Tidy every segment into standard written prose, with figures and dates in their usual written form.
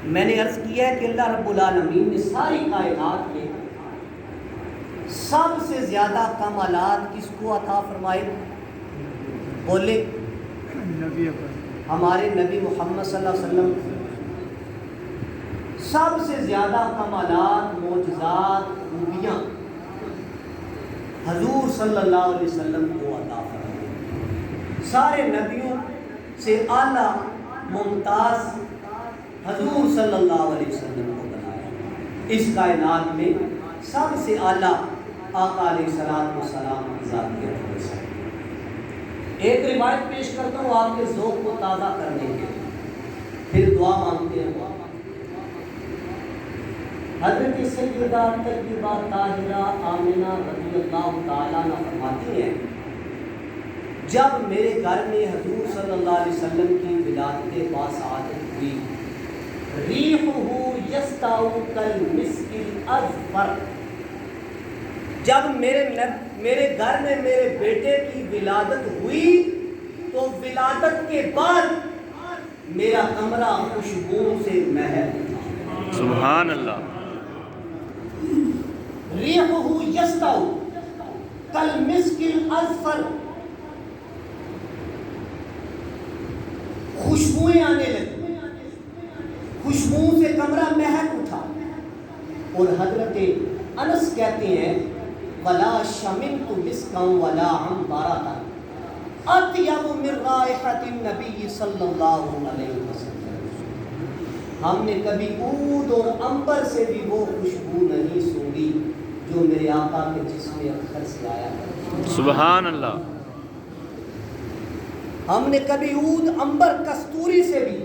میں نے عرض کیا ہے کہ اللہ رب العالمین نے ساری کائنات میں سب سے زیادہ کمالات کس کو عطا فرمائے؟ بولے ہمارے نبی محمد صلی اللہ علیہ وسلم سب سے زیادہ کمالات، معجزات، خوبیاں حضور صلی اللہ علیہ وسلم کو عطا فرمائے۔ سارے نبیوں سے اعلیٰ ممتاز حضور صلی اللہ علیہ وسلم کو بنایا۔ اس کائنات میں سب سے اعلیٰ آقا علیہ السلام کی ذات کے حوالے سے ایک روایت پیش کرتا ہوں آپ کے ذوق کو تازہ کرنے کے لیے، پھر دعا مانگتے ہیں۔ حضرت سیدہ طیبہ طاہرہ آمنہ رضی اللہ تعالیٰ عنہ فرماتی ہیں، جب میرے گھر میں حضور صلی اللہ علیہ وسلم کی ولادت باسعادت ہوئی، ریحہ یسطع کالمسک الاظفر، جب میرے گھر میں میرے بیٹے کی ولادت ہوئی تو ولادت کے بعد میرا کمرہ خوشبو سے مہک اٹھا۔ سبحان اللہ۔ ریحہ یسطع کالمسک الاظفر، خوشبوئیں آنے لگی، خوشبو سے کمرہ مہک اٹھا۔ اور حضرت انس کہتے ہیں ولا شممت مسکا ولا عنبرۃ اطیب من رائحۃ النبی صلی اللہ علیہ وسلم، ہم نے کبھی عود اور عنبر سے بھی وہ خوشبو نہیں سونگھی جو میرے آقا کے جسم اطہر سے آیا کرتی۔ سبحان اللہ۔ ہم نے کبھی عود، عنبر، کستوری سے بھی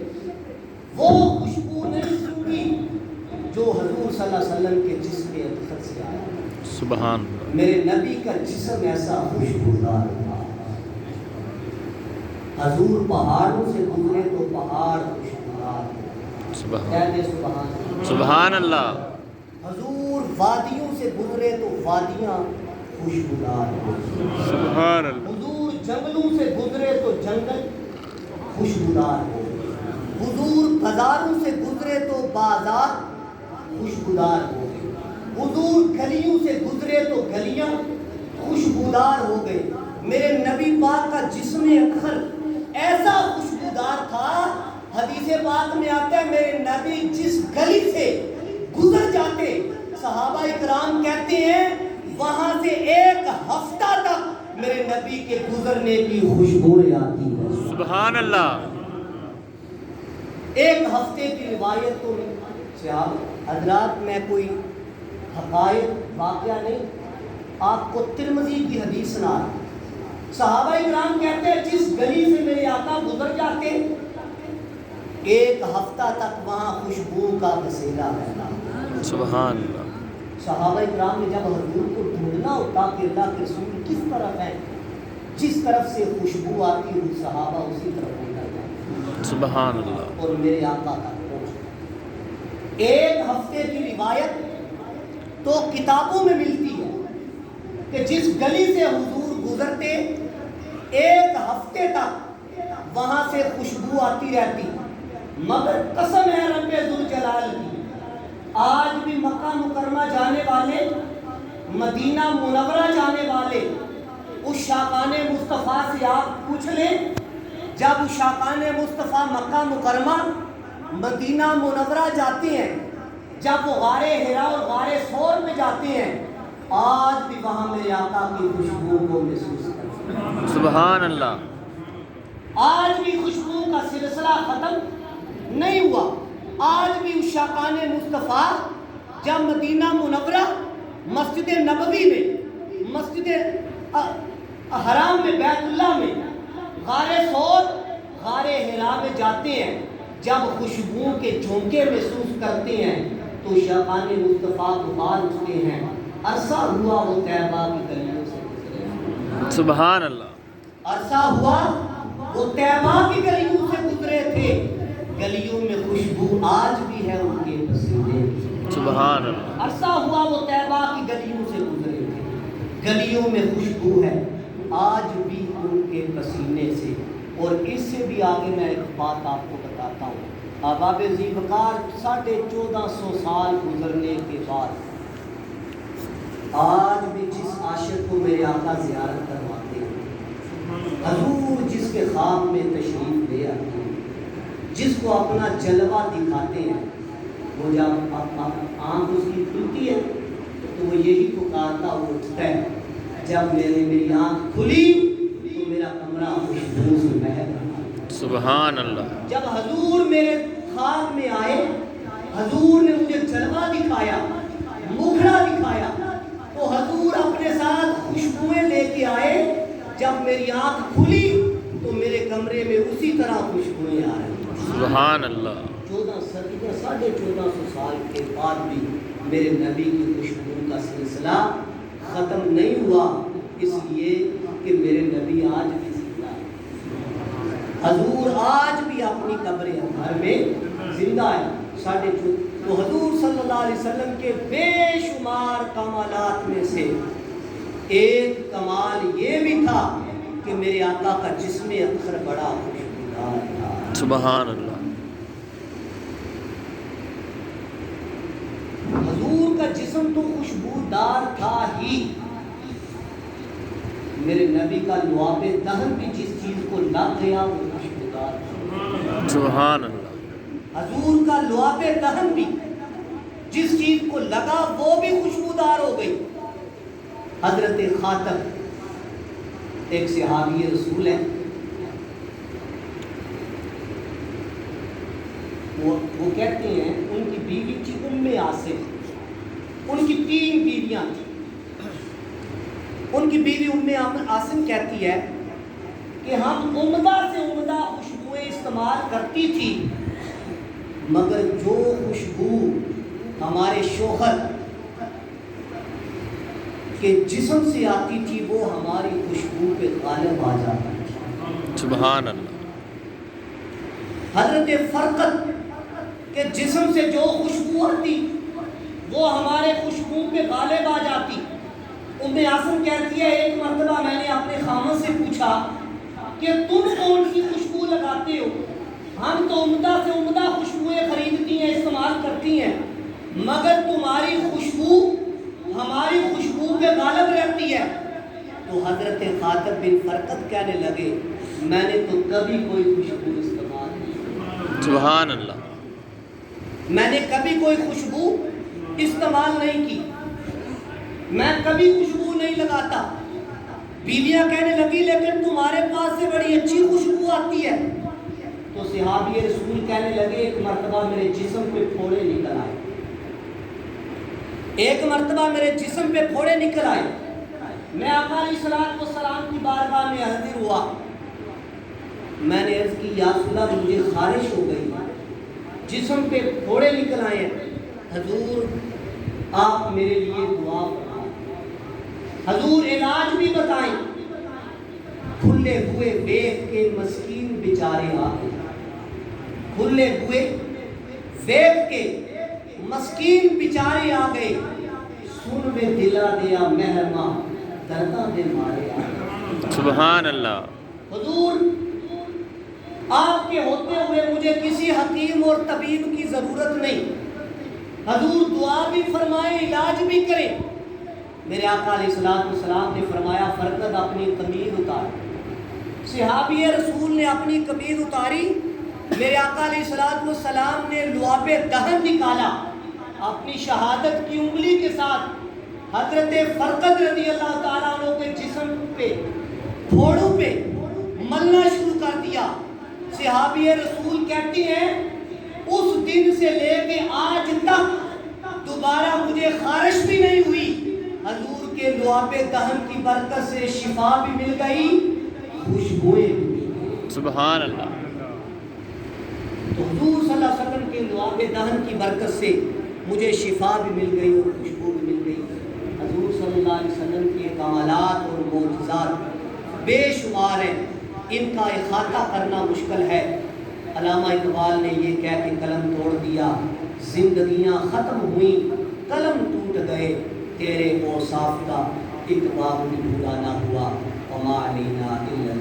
وہ خوشبو نہیں سونگھی جو حضور صلی اللہ علیہ وسلم کے جسم اطہر سے آیا کرتی۔ سبحان اللہ۔ میرے نبی کا جسم ایسا خوشبودار تھا، حضور پہاڑوں سے گزرے تو پہاڑ خوشبودار تھے۔ سبحان اللہ۔ حضور وادیوں سے گزرے تو وادیاں خوشبودار تھے۔ سبحان اللہ۔ حضور جنگلوں سے گزرے تو جنگل خوشبودار ہو۔ حضور بازاروں سے گزرے تو بازار خوشبودار ہو۔ حضور گلیوں سے گزرے تو گلیاں خوشبودار ہو گئے۔ میرے نبی پاک کا جسم اطہر ایسا خوشبودار تھا، حدیث پاک میں آتا ہے میرے نبی جس گلی سے گزر جاتے صحابہ اکرام کہتے ہیں وہاں سے ایک ہفتہ تک میرے نبی کے گزرنے کی خوشبوئیں آتی ہیں۔ سبحان اللہ۔ ایک ہفتے کی روایت تو حضرات میں کوئی حقائق واقعہ نہیں، آپ کو ترمذی کی حدیث سنا رہا ہوں۔ صحابہ اکرام کہتے ہیں جس گلی سے میرے آقا گزر جاتے ایک ہفتہ تک وہاں خوشبو کا بسیلا رہتا۔ سبحان اللہ۔ صحابہ اکرام نے جب حضور کو ڈھونڈنا ہوتا کہ اللہ کے رسول کس طرف ہیں، جس طرف سے خوشبو آتی ہوئی صحابہ اسی طرف نکل جاتے۔ سبحان اللہ۔ اور میرے آقا تک پہنچ۔ ایک ہفتے کی روایت تو کتابوں میں ملتی ہے کہ جس گلی سے حضور گزرتے ایک ہفتے تک وہاں سے خوشبو آتی رہتی، مگر قسم ہے رب ذوالجلال کی، آج بھی مکہ مکرمہ جانے والے، مدینہ منورہ جانے والے عشاقان مصطفیٰ سے آپ پوچھ لیں، جب عشاقان مصطفیٰ مکہ مکرمہ مدینہ منورہ جاتے ہیں، جب وہ غار حرا اور غار ثور میں جاتے ہیں، آج بھی وہاں میرے آقا کی خوشبو کو محسوس کرتے ہیں۔ سبحان اللہ۔ آج بھی خوشبو کا سلسلہ ختم نہیں ہوا۔ آج بھی عشاقان مصطفیٰ جب مدینہ منورہ مسجد نبوی میں، مسجد حرام میں، بیت اللہ میں، غار ثور، غار حرا میں جاتے ہیں، جب خوشبو کے جھونکے محسوس کرتے ہیں تو عشاقان مصطفیٰ بخار اٹھتے ہیں، عرصہ ہوا وہ طیبہ کی گلیوں سے گزرے۔ سبحان اللہ۔ عرصہ ہوا وہ طیبہ کی گلیوں سے گزرے تھے، گلیوں میں خوشبو آج بھی ہے ان کے پسینے کی۔ سبحان اللہ۔ عرصہ ہوا وہ طیبہ کی گلیوں سے گزرے تھے، گلیوں میں خوشبو ہے آج بھی ان کے پسینے سے۔ اور اس سے بھی آگے میں ایک بات آپ کو بتاتا ہوں، احباب ذیوقار 1450 سال گزرنے کے بعد آج بھی جس عاشق کو میرے آقا زیارت کرواتے ہیں، حضور جس کے خواب میں تشریف لے آتے ہیں، جس کو اپنا جلوہ دکھاتے ہیں، وہ جب آنکھ اس کی کھلتی ہے تو وہ یہی پکارتا اٹھتا ہے، جب میری آنکھ کھلی تو میرا کمرہ خوشبو سے مہک رہا۔ سبحان اللہ۔ جب حضور میرے خواب میں آئے، حضور نے مجھے جلوہ دکھایا، مکھڑا دکھایا، تو حضور اپنے ساتھ خوشبوئیں لے کے آئے۔ جب میری آنکھ کھلی تو میرے کمرے میں اسی طرح خوشبوئیں آ رہی۔ سبحان اللہ۔ 1450 سال کے بعد بھی میرے نبی کی خوشبو کا سلسلہ ختم نہیں ہوا، اس لیے کہ میرے نبی آج بھی زندہ ہے۔ حضور آج بھی اپنی قبر اطہر میں زندہ ہے۔ تو حضور صلی اللہ علیہ وسلم کے بے شمار کمالات میں سے ایک کمال یہ بھی تھا کہ میرے آقا کا جسم اطہر بڑا خوشبودار تھا۔ سبحان اللہ۔ حضور کا جسم تو خوشبودار تھا ہی، میرے نبی کا لعاب دہن بھی جس چیز کو لگ گیا وہ خوشبودار تھا۔ سبحان اللہ۔ حضور کا لعاب دہن بھی جس چیز کو لگا وہ بھی خوشبودار ہو گئی۔ حضرت خاتم ایک صحابی رسول ہے، وہ کہتے ہیں ان کی بیوی تھی ام عاصم، ان کی 3 بیویاں تھیں۔ ان کی بیوی ام عاصم کہتی ہے کہ ہم عمدہ سے عمدہ خوشبوئیں استعمال کرتی تھی، مگر جو خوشبو ہمارے شوہر کے جسم سے آتی تھی وہ ہماری خوشبو پہ غالب آ جاتا تھا۔ سبحان اللہ۔ حضرت فرقد کے جسم سے جو خوشبو آتی وہ ہمارے خوشبو پہ غالب آ جاتی۔ ام عاصم کہتی ہے ایک مرتبہ میں نے اپنے خامن سے پوچھا کہ تم کون سی خوشبو لگاتے ہو؟ ہم تو عمدہ سے عمدہ خوشبوئیں خریدتی ہیں، استعمال کرتی ہیں، مگر تمہاری خوشبو ہماری خوشبو پہ غالب رہتی ہے۔ تو حضرت خاتم بن فرقد کہنے لگے میں نے تو کبھی کوئی خوشبو استعمال نہیں۔ سبحان اللہ۔ میں نے کبھی کوئی خوشبو استعمال نہیں کی، میں کبھی خوشبو نہیں لگاتا۔ بیویاں کہنے لگی لیکن تمہارے پاس سے بڑی اچھی خوشبو آتی ہے۔ تو صحابی رسول کہنے لگے ایک مرتبہ میرے جسم پہ پھوڑے نکل آئے، ایک مرتبہ میرے جسم پہ پھوڑے نکل آئے، میں آقا علیہ السلام کی بارگاہ میں حاضر ہوا، میں نے عرض کی یا رسول اللہ مجھے خارش ہو گئی، جسم پہ پھوڑے نکل آئے ہیں، حضور آپ میرے لیے دعا فرمائیں، حضور علاج بھی بتائیں۔ کھلے ہوئے دیکھ کے مسکین بیچارے آ گئے، کھلے ہوئے دیکھ کے مسکین بیچارے آ گئے، سن میں دلا دیا مہرماں درداں دے مارے آ گئے۔ سبحان اللہ۔ حضور آپ کے ہوتے ہوئے مجھے کسی حکیم اور طبیب کی ضرورت نہیں، حضور دعا بھی فرمائیں علاج بھی کریں۔ میرے آقا علیہ السلام نے فرمایا فرقد اپنی قمیض اتار۔ صحابی رسول نے اپنی قمیض اتاری، میرے آقا علیہ السلام نے لعاب دہن نکالا، اپنی شہادت کی انگلی کے ساتھ حضرت فرقد رضی اللہ تعالیٰ عنہ کے جسم پہ پھوڑوں پہ ملنا شروع کر دیا۔ صحابی رسول کہتی ہیں اس دن سے لے کے آج تک دوبارہ مجھے خارش بھی نہیں ہوئی، حضور کے لعاب دہن کی برکت سے شفا بھی مل گئی، خوشبوئیں بھی مل گئی۔ سبحان اللہ۔ تو حضور صلی اللہ علیہ وسلم کے لعاب دہن کی برکت سے مجھے شفا بھی مل گئی اور خوشبو بھی مل گئی۔ حضور صلی اللہ علیہ وسلم کے کمالات اور معجزات بے شمار ہیں، ان کا احاطہ کرنا مشکل ہے۔ علامہ اقبال نے یہ کہہ کے قلم توڑ دیا زندگیاں ختم ہوئیں قلم ٹوٹ گئے، تیرے اوصاف کا ایک باب بھی پورا نہ ہوا، وما علینا الا